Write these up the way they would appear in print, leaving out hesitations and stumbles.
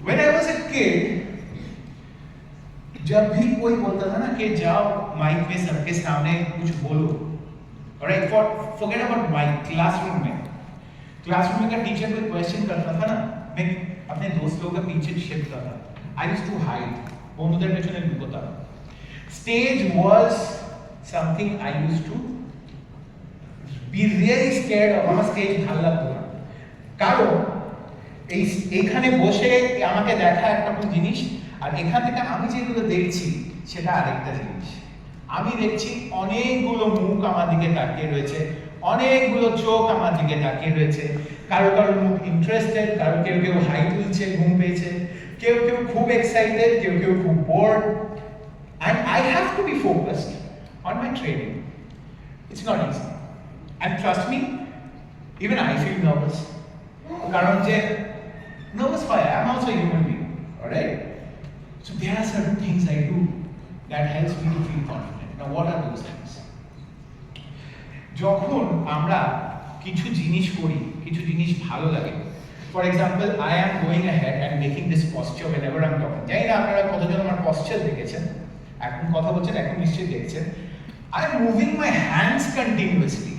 When I was a kid, जब भी कोई बोलता था ना कि जाओ माइक में सबके सामने कुछ बोलो, alright, forget about mic, classroom में का टीचर कोई क्वेश्चन करता था ना, मैं अपने दोस्त लोगों के पीछे छिपता था. I used to hide. বন্ধুদের পেছনে লুকোতাম. Stage was something I used to be really scared of. আমার স্টেজ ভালো লাগতো না, কারণ এইখানে বসে আমাকে দেখা একটা জিনিস, আর এখান থেকে আমি যেগুলো দেখছি সেটা আরেকটা জিনিস. আমি দেখছি অনেকগুলো মুখ আমার দিকে তাকিয়ে রয়েছে, অনেকগুলো চোখ আমার দিকে তাকিয়ে রয়েছে. কারো কারো মুখ ইন্টারেস্টেড, কেউ কেউ হাই তুলছে ঘুম পেয়েছে, কেউ কেউ খুব এক্সাইটেড, কেউ কেউ খুব board. And I have to be focused on my training. It's not easy. And trust me, even I feel nervous. কারণ যে nervous হয়, I'm also a human being, alright? So there are certain things I do that helps me to feel confident. Now what are those things? যখন আমরা কিছু জিনিস করি, কিছু জিনিস ভালো লাগে, for example, I am going ahead and making this posture whenever I'm talking. জানি না আপনারা কতজন আমার posture দেখেছেন, এখন কথা বলছেন, এখন নিশ্চয়ই দেখছেন. I am moving my hands continuously.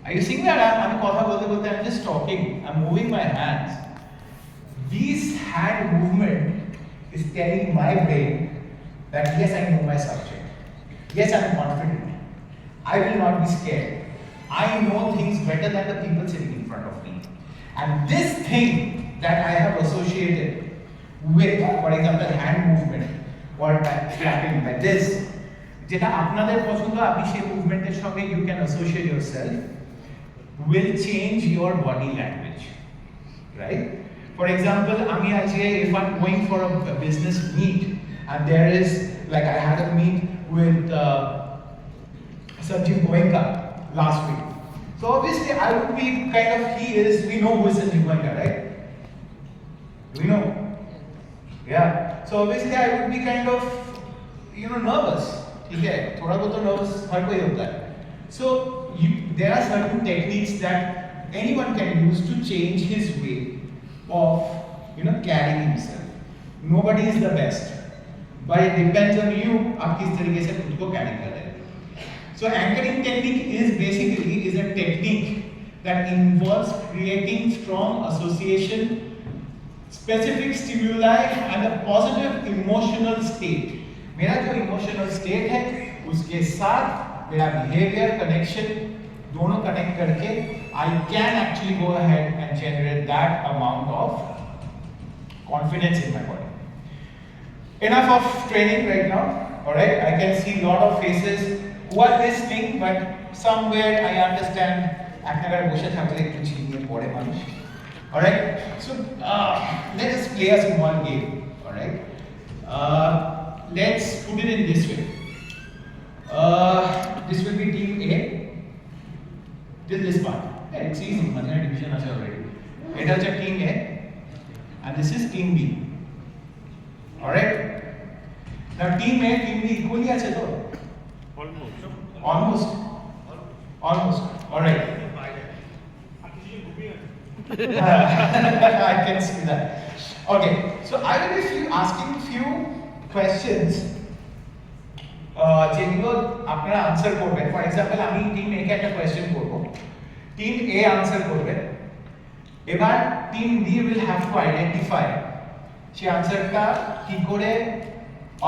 Are you seeing that? আমি কথা বলতে বলতে I'm just talking, I'm moving my hands. This hand movement is telling my brain that yes, I know my subject. Yes, I'm confident. I will not be scared. I know things better than the people sitting in front of me. And this thing that I have associated with, for example, hand movement or clapping like this, যেটা আপনাদের পছন্দ, আপনি সেই মুভমেন্টের সঙ্গে you can associate yourself, will change your body language, right? For example, আমি আজকে if I'm going for a business meet and there is, like I had a meet with Sanjeev Goenka last week. So obviously I would be kind of, we know who is Sanjeev Goenka, right? Do we know? Yeah. So obviously I would be kind of, nervous. ठीक है, थोड़ा बहुत तो nervous हर कोई होता है. So there are certain techniques that anyone can use to change his way of, carrying himself. Nobody is the best, but it depends on you. आप किस तरीके से खुद को carry कर रहे हैं. So anchoring technique is basically a technique that involves creating strong association, specific stimuli and a positive emotional state. मेरा जो emotional state है उसके साथ मेरा behavior connection दोनों connect करके I can actually go ahead and generate that amount of confidence in my body. Enough of training right now. Alright, I can see a lot of faces who are listening, but somewhere I understand আপনারা বসে থাকলে একটু ঝিমিয়ে পড়ে মানুষ. Alright, so let us play a small game. Alright, let's put it in this way. This will be team A till this part. Yeah, it's easy, মাঝখানে division আছে already. এটা হচ্ছে team A and this is team B. Alright, now team A team B equally আছে তো? Almost. Alright. I can see that. Okay, so I will be asking few questions. যেগুলো আপনারা answer করবেন. For example আমি team A কে একটা question করব, team A answer করবে, এবার team B will have to identify সেই আনসারটা কি করে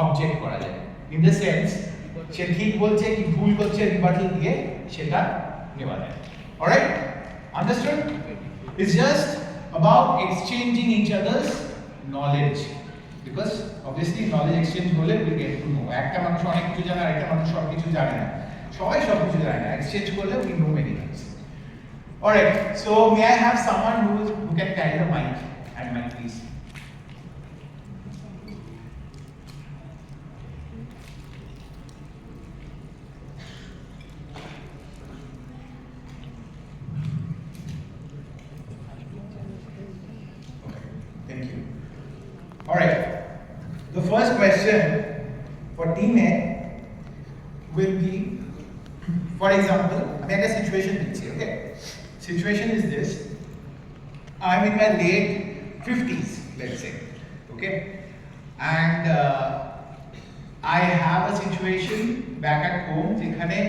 অবজেক্ট করা যায়, ইন দ্য সেন্স সে ঠিক বলছে কি ভুল করছে রিবার্টাল দিয়ে সেটা নেওয়া যায়. Alright, understood? It's just about exchanging each other's knowledge, because obviously knowledge exchange হলে we get to know. একটা মানুষ অনেক কিছু জানে, আরেকটা মানুষ সব কিছু জানে না, সবাই সব কিছু জানে না. এক্সচেঞ্জ করলে we know many things. Alright, so may I have someone who can carry the mic and mic please. Alright, the first question for team A will be, for example, I have a situation, okay? Situation is this: I'm in my late 50s, let's say. Okay, and I have a situation back at home যেখানে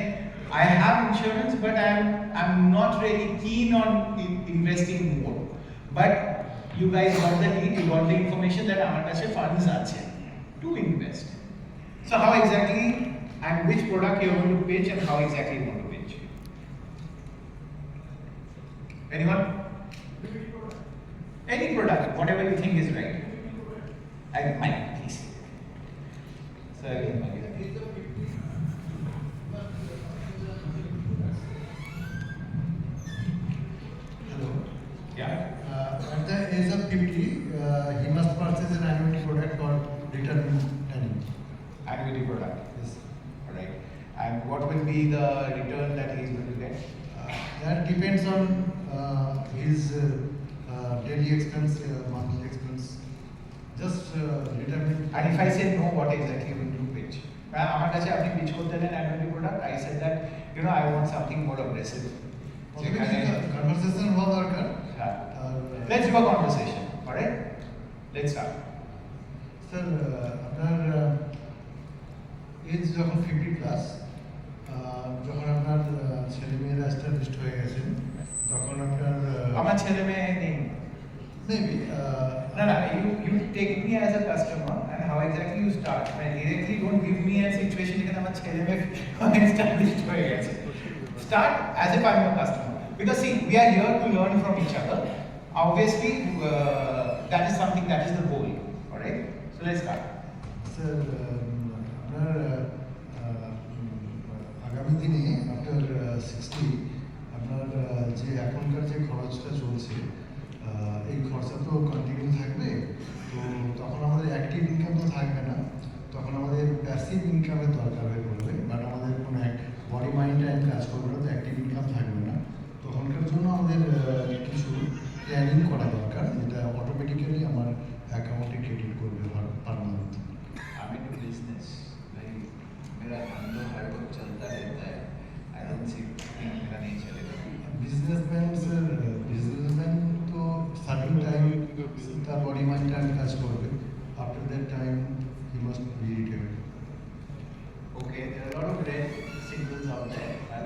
I have insurance, but I'm not really keen on investing more. But you guys got the need, you got the information that আমার কাছে funds আছে to invest. So how exactly and which product you are going to pitch and how exactly you want to pitch? Anyone? Any product, whatever you think is right. Mike, please. So again, Mike. Hello. Yeah. At the age of 50, he must purchase an annuity product called return planning. Annuity product. Yes. Alright. And what will be the return that he is going to get? That depends on his daily expense, monthly expense. Just determine. And if I say no, what exactly you will do pitch? আমার কাছে আপনি pitch করতে দেন annuity product, I said that, you know, I want something more aggressive. Conversation হওয়া দরকার। Yeah. Let's do a conversation. Alright? Let's start. Sir আপনার age যখন 50 plus, যখন আপনার ছেলে মেয়েরা এস্টাবলিশড হয়ে গেছেন, তখন আপনার আমার ছেলে মেয়ে নেই। Maybe No, you take me as a customer and how exactly you start. Directly don't give me a situation যেখানে আমার ছেলে মেয়ে established হয়ে গেছে. Start as if I'm a customer. Because see, we are here to learn from each other. Obviously, that is something that is the goal. Alright? So let's start. Sir আপনার আগামী দিনে after 60 আপনার যে এখনকার যে খরচটা চলছে, এই খরচা তো কন্টিনিউ থাকবে। তো তখন আমাদের অ্যাক্টিভ ইনকাম তো থাকবে না, তখন আমাদের প্যাসিভ ইনকামের দরকার হয়ে পড়বে। বাট আমাদের কোনো এক বডি মাইন্ড টাইম কাজ করবে না, তো অ্যাক্টিভ ইনকাম থাকবে না। তখনকার জন্য আমাদের কিছু প্ল্যানিং করা দরকার, যেটা অটোমেটিক্যালি আমার অ্যাকাউন্টে ক্রেডিট করবে per month. I'm into business. भाई मेरा धंधा हर वक्त चलता रहता है। I don't see मेरा नहीं चलेगा। বিজনেসম্যান স্যার, বিজনেসম্যান তো সার্টেন টাইম তার বডি মাইন্ড টাইম কাজ করবে। After that time he must be retired. Okay, there are a lot of red signals out there.